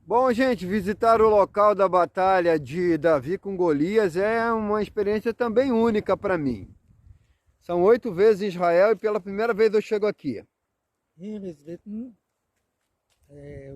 Bom, gente, visitar o local da batalha de Davi com Golias é uma experiência também única para mim. São 8 vezes em Israel e pela primeira vez eu chego aqui. Here is written,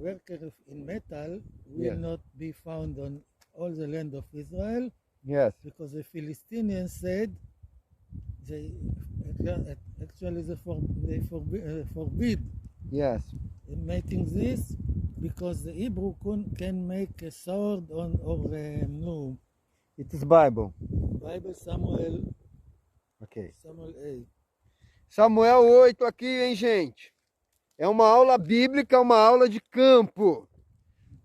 worker in metal will Yeah. not be found on all the land of Israel, Yes. because the Philistines said they actually forbid Yes. making this because the Hebrew can make a sword on or no It is Bible. Bible Samuel Ok. Samuel 8. Samuel 8 aqui, hein, gente? É uma aula bíblica, uma aula de campo.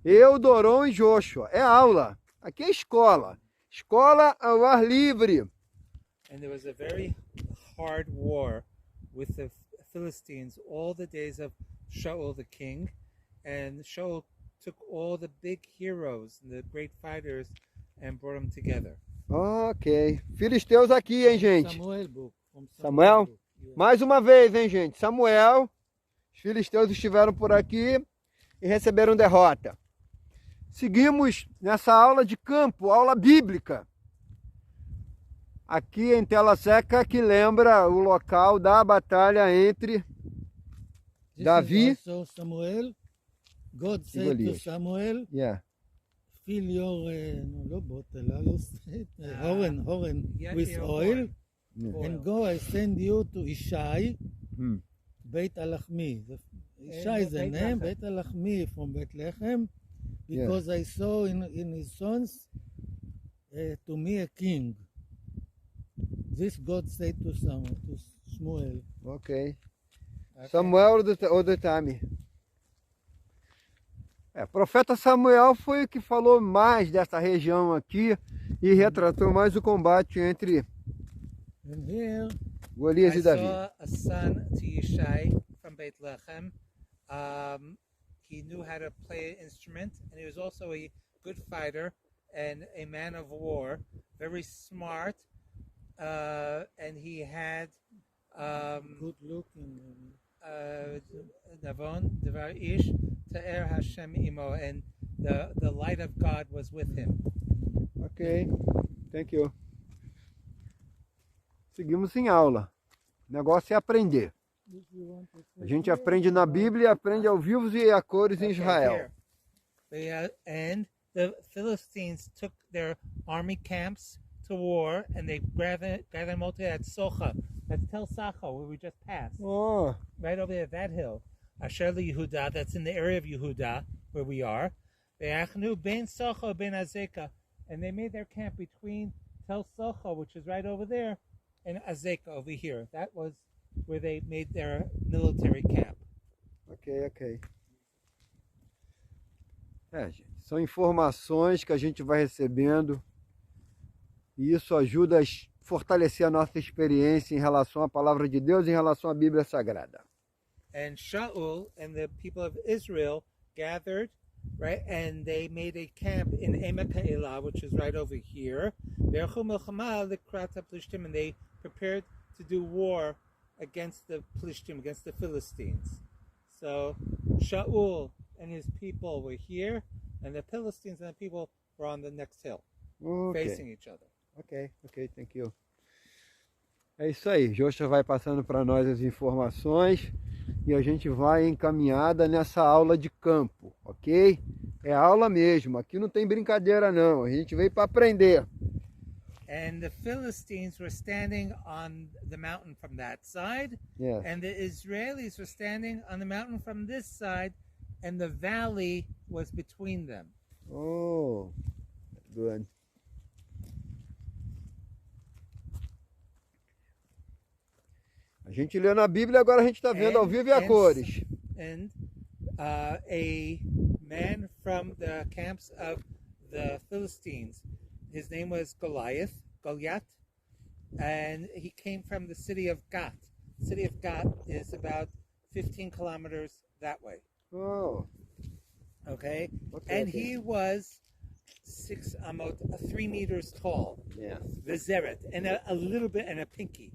Eu, Doron e Joshua. É aula. Aqui é escola. Escola ao ar livre. And there was a very hard war with the Philistines all the days of Shaul the king. And Shaul took all the big heroes and the great fighters and brought them together. Ok. Filisteus aqui, hein, gente? Samuel book. From Samuel? book. Yeah. Mais uma vez, hein, gente? Samuel. Os filisteus estiveram por aqui e receberam derrota. Seguimos nessa aula de campo, aula bíblica. Aqui em tela seca, que lembra o local da batalha entre This Davi is also Samuel. God e said to Golias. Samuel, Yeah. fill your no bottle, how you say it? Horn Yeah, with your oil, horn. and go. I send you to Ishai, Hmm. Beit Alachmi. Ishai is the Beit name, Lechem. Beit Alachmi from Beit Lechem, because I saw in his sons to me a king. This God said to Shmuel. Ok. Okay. Samuel all the time. Profeta Samuel foi o que falou mais dessa região aqui e retratou mais o combate entre And here, Golias I e Davi. saw a son to Yishai from Beit Lechem. He knew how to play an instrument, and he was also a good fighter and a man of war, very smart, and he had good looking. Navon, Devar Ish, Ta'er Hashem Imo, and the light of God was with him. Ok, thank you. Seguimos em aula. O negócio é aprender. If you want to A say gente here, aprende na Bíblia e aprende ao vivo e a cores em Israel. And the Philistines took their army camps to war, and they gathered them all together at Socha. That's Tel Sacha, where we just passed. Oh, Right over there, that hill. Asher Yehuda, that's in the area of Yehuda, where we are. Ve'achnu ben Socha ben Azekah, and they made their camp between Tel Socha, which is right over there, and Azekah over here. That was where they made their military camp. ok. Gente, são informações que a gente vai recebendo e isso ajuda a fortalecer a nossa experiência em relação à palavra de Deus, em relação à Bíblia Sagrada. And Shaul and the people of Israel gathered, right, and they made a camp in Emek which is right over here. And they prepared to do war against the Plishtim, against the Philistines. So Shaul and his people were here, and the Philistines and the people were on the next hill, facing each other. Ok, thank you. É isso aí, Joshua vai passando para nós as informações e a gente vai encaminhada nessa aula de campo, ok? É aula mesmo, aqui não tem brincadeira não, a gente veio para aprender. And the Philistines were standing on the mountain from that side, Yes. and the Israelis were standing on the mountain from this side, and the valley was between them. Oh, good. A gente lê na Bíblia, agora a gente está vendo ao vivo e a cores. And a man from the camps of the Philistines, his name was Goliath, and he came from the city of Gat. The city of Gat is about 15 kilometers that way. Oh, Okay, and he was 3 meters tall. yes. Vizeret, and a little bit, and a pinky.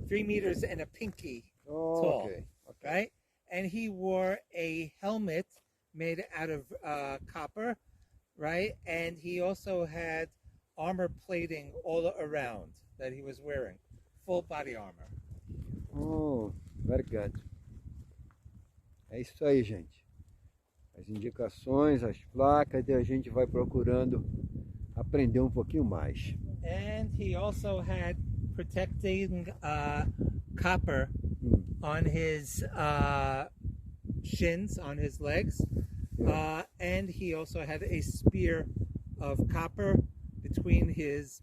3 meters and a pinky Oh, tall. okay. Right? And he wore a helmet made out of copper, right? And he also had armor plating all around that he was wearing, full body armor. Oh, very good. É isso aí, gente. As indicações, as placas, e a gente vai procurando aprender um pouquinho mais. And he also had protecting copper on his shins, on his legs. And he also had a spear of copper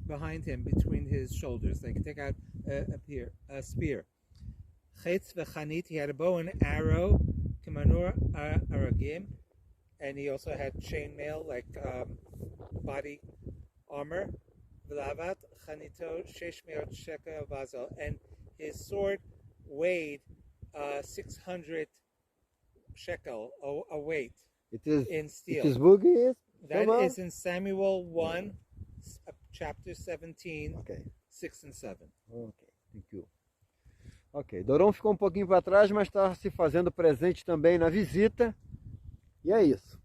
behind him, between his shoulders. They could take out a spear. Chetz v'chanit, he had a bow and arrow, kimanur aragim, and he also had chainmail, like body armor. V'lavat chanito shesh meot shekel vazel, and his sword weighed 600 shekel, a weight in steel. It is boogie? That is in Samuel 1, chapter 17, Okay. 6 and 7. Ok, thank you. Ok, Doron ficou um pouquinho para trás, mas está se fazendo presente também na visita. E é isso.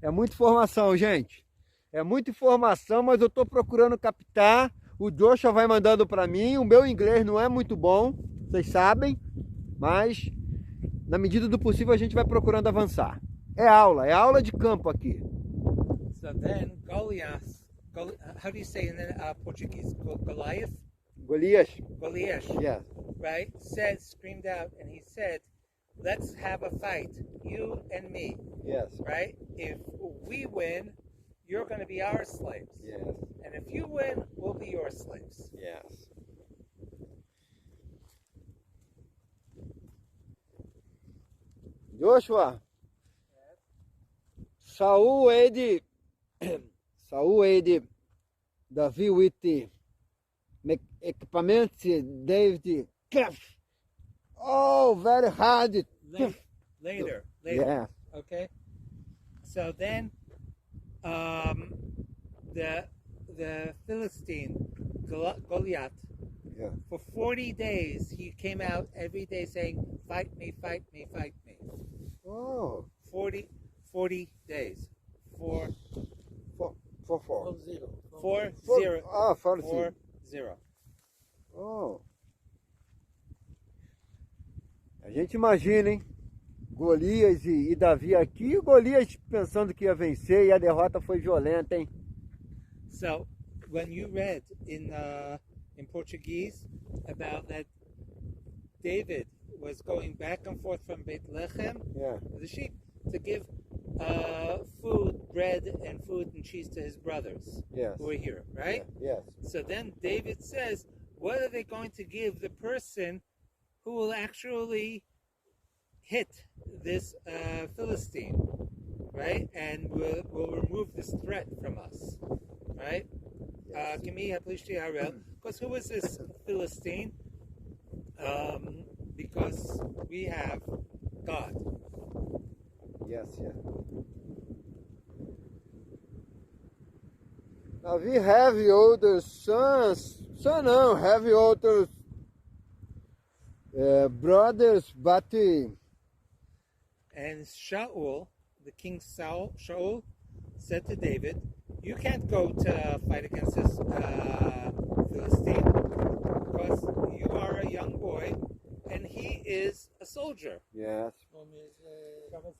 É muita informação, gente. É muita informação, mas eu estou procurando captar. O Joshua vai mandando para mim. O meu inglês não é muito bom, vocês sabem. Mas, na medida do possível, a gente vai procurando avançar. É aula de campo aqui. So then Golias, how do you say in Portuguese? Golias? Golias. Golias, Yes. right? Screamed out, and he said, let's have a fight, you and me, Yes. right? If we win, you're going to be our slaves. Yes. And if you win, we'll be your slaves. Yes. Joshua, Saul Ed, Davi with equipment, David, oh, very hard. Later. Yeah. Okay. So then, the Philistine Goliath, Yeah. for 40 days he came out every day saying, "Fight me, fight me, fight me." Oh, 40 days. for. 4-0. Ah, 4-0. Oh. A gente imagina, hein? Golias e Davi aqui, o Golias pensando que ia vencer e a derrota foi violenta, hein? So, when you read in Portuguese about that David was going back and forth from Bethlehem, Yeah. the sheep, to give food, bread and food and cheese to his brothers Yes. who were here, right? Yes. So then David says, what are they going to give the person who will actually hit this Philistine, right? And will remove this threat from us, right? Because who is this Philistine? Because we have God. Yes, yes. Now we have other sons. Son não, have other brothers, but And Shaul, the king Shaul, said to David, "You can't go to fight against this Philistine because you are a young boy, and he is a soldier." yes, From his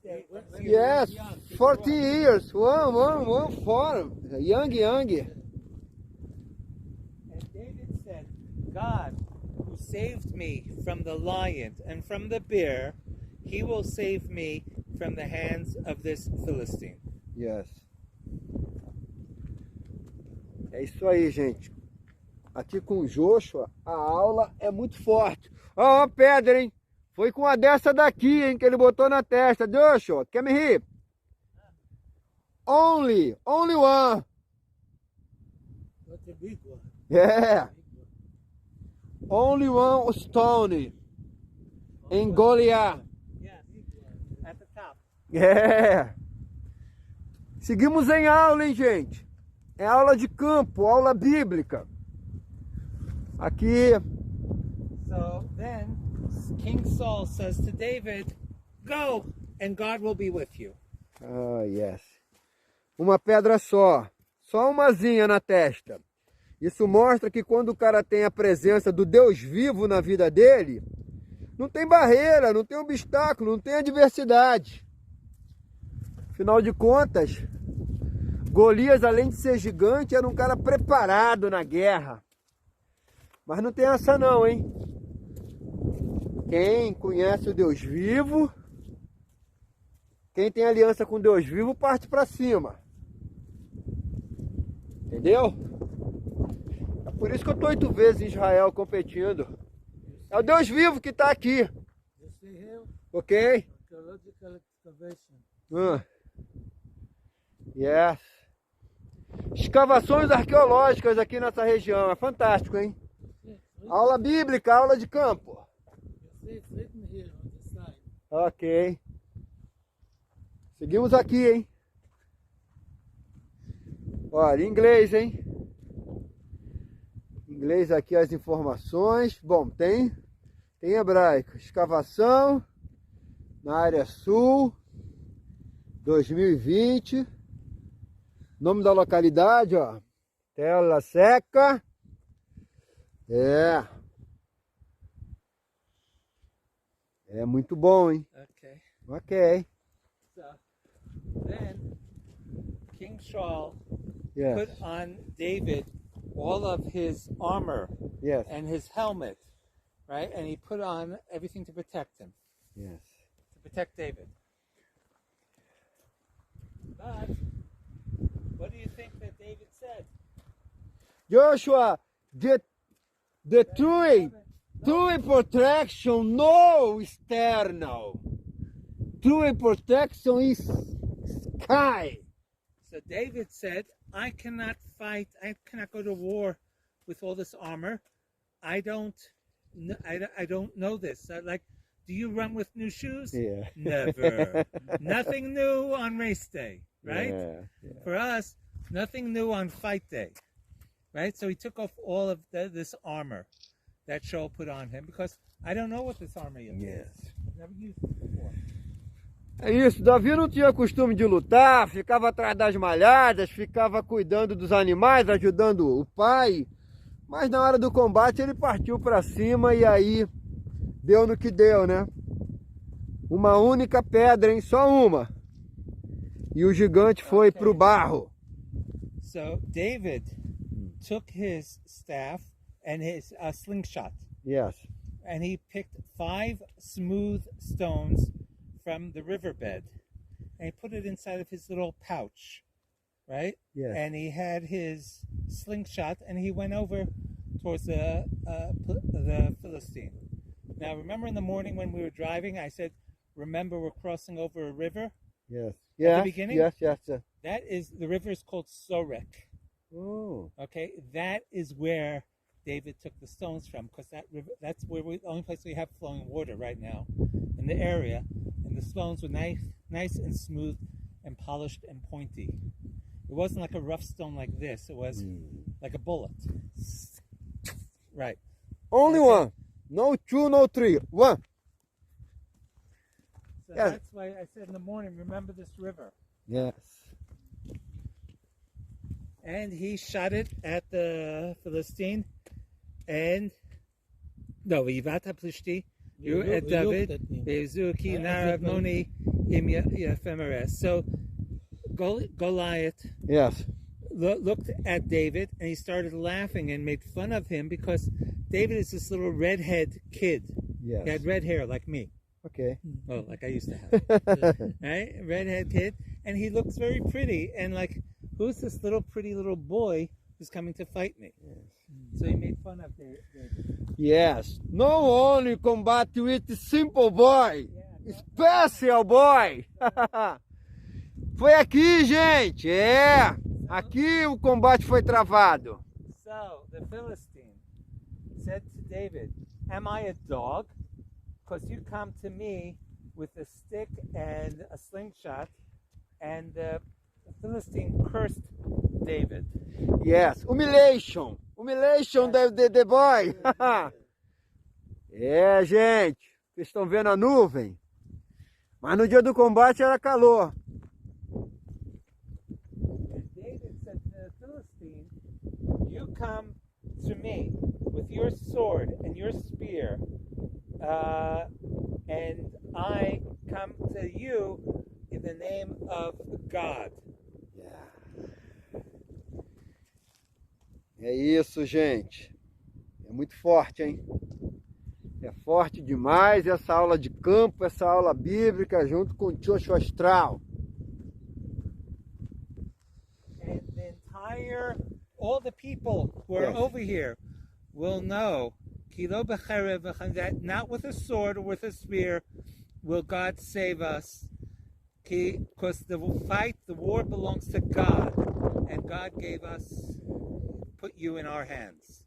day. yes, 40 years, one, four, young. And David said, "God, who saved me from the lion and from the bear, he will save me from the hands of this Philistine." Yes. É isso aí, gente. Aqui com o Joshua, a aula é muito forte. Ó, pedra, hein? Foi com a dessa daqui, hein, que ele botou na testa. Joshua, quer me rir? Only one. Not a big one. Yeah. Only one stone in Golias. Yes, at the top. É. Seguimos em aula, hein, gente? É aula de campo, aula bíblica. Aqui. So then King Saul says to David, "Go, and God will be with you." Ah, yes. Uma pedra só. Só umazinha na testa. Isso mostra que quando o cara tem a presença do Deus vivo na vida dele, não tem barreira, não tem obstáculo, não tem adversidade. Afinal de contas, Golias, além de ser gigante, era um cara preparado na guerra. Mas não tem essa não, hein? Quem conhece o Deus vivo, quem tem aliança com Deus vivo, parte para cima. Entendeu? É por isso que eu estou 8 vezes em Israel competindo. É o Deus vivo que está aqui. Ok? Yes. Escavações arqueológicas aqui nessa região. É fantástico, hein? Aula bíblica, aula de campo. Ok. Seguimos aqui, hein? Olha, inglês, hein? Inglês aqui as informações. Bom, tem hebraico. Escavação na área sul, 2020. Nome da localidade, ó. Tela seca. É muito bom, hein? Okay. Ok. So then King Saul Yes. put on David all of his armor Yes. and his helmet, right? And he put on everything to protect him, Yes. to protect David. But what do you think that David said? Joshua, the true protection, no external. True protection is sky. So David said, I cannot fight, I cannot go to war with all this armor. I don't know this. Like, do you run with new shoes? Yeah. Never. Nothing new on race day, right? Yeah. For us, nothing new on fight day, right? So he took off all of this armor that Shaul put on him because I don't know what this armor is. Yes. I've never used it before. É isso, Davi não tinha costume de lutar, ficava atrás das malhadas, ficava cuidando dos animais, ajudando o pai, mas na hora do combate ele partiu para cima e aí deu no que deu, né? Uma única pedra, hein? Só uma. E o gigante foi pro barro. So David took his staff and his slingshot. Yes. And he picked 5 smooth stones from the riverbed, and he put it inside of his little pouch, right? Yes. And he had his slingshot, and he went over towards the Philistine. Now, remember in the morning when we were driving, I said, remember we're crossing over a river? Yes. At the beginning? Yes. That is, the river is called Sorek. Oh. Okay, that is where David took the stones from, because that river, that's where the only place we have flowing water right now in the area. And the stones were nice and smooth and polished and pointy. It wasn't like a rough stone like this. It was like a bullet. Right. Only one. No 2, no 3. 1. So Yes. that's why I said in the morning, remember this river. Yes. And he shot it at the Philistine. And no, Yivat HaPlishti, you at David, Bezuki Narav Moni Im Yefemeres. So Goliath Yes. looked at David and he started laughing and made fun of him because David is this little redhead kid. Yes. He had red hair like me. Okay. Well, like I used to have. Right? Redhead kid. And he looks very pretty. And like, who's this little pretty little boy who's coming to fight me? So he made fun of David. Yes. No only combat with simple boy. Special boy. Foi aqui, gente. É. Aqui o combate foi travado. So the Philistine said to David, am I a dog? Because you come to me with a stick and a slingshot. And the Philistine cursed David. Yes. Humiliation. Humiliation the boy. É, gente. Vocês estão vendo a nuvem? Mas no dia do combate era calor. come to me with your sword and your spear, and I come to you in the name of God. É isso, gente. É muito forte, hein? É forte demais essa aula de campo, essa aula bíblica junto com o Tiocho Astral. And all the people who are over here will know that not with a sword or with a spear will God save us, because the war belongs to God, and God put you in our hands.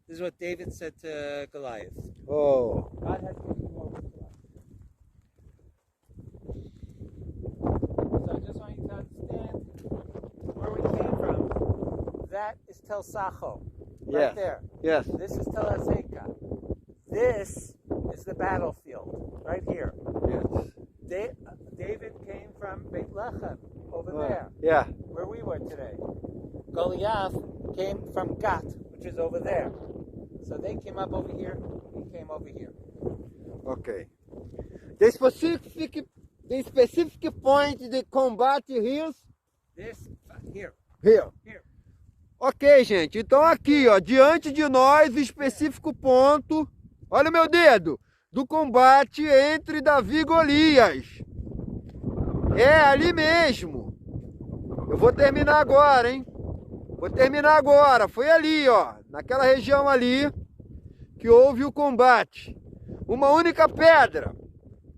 This is what David said to Golias. Oh. God has given you over to us. So I just want you to understand where we came from. That is Tel Sacho, right there. Yes. This is Tel Azeka. This is the battlefield, right here. Yes. David came from Beit Lechem, over there. Yeah. Where we were today. Goliath came from Gat, which is over there. So they came up over here, he came over here. Okay. The specific point the combat here? This, here. Here. Here. Ok, gente. Então aqui, ó, diante de nós, o específico ponto, olha o meu dedo, do combate entre Davi e Golias. É ali mesmo. Eu vou terminar agora, hein? Vou terminar agora. Foi ali, ó, naquela região ali, que houve o combate. Uma única pedra.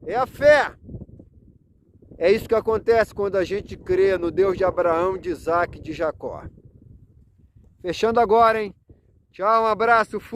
É a fé. É isso que acontece quando a gente crê no Deus de Abraão, de Isaac e de Jacó. Fechando agora, hein? Tchau, um abraço, fui.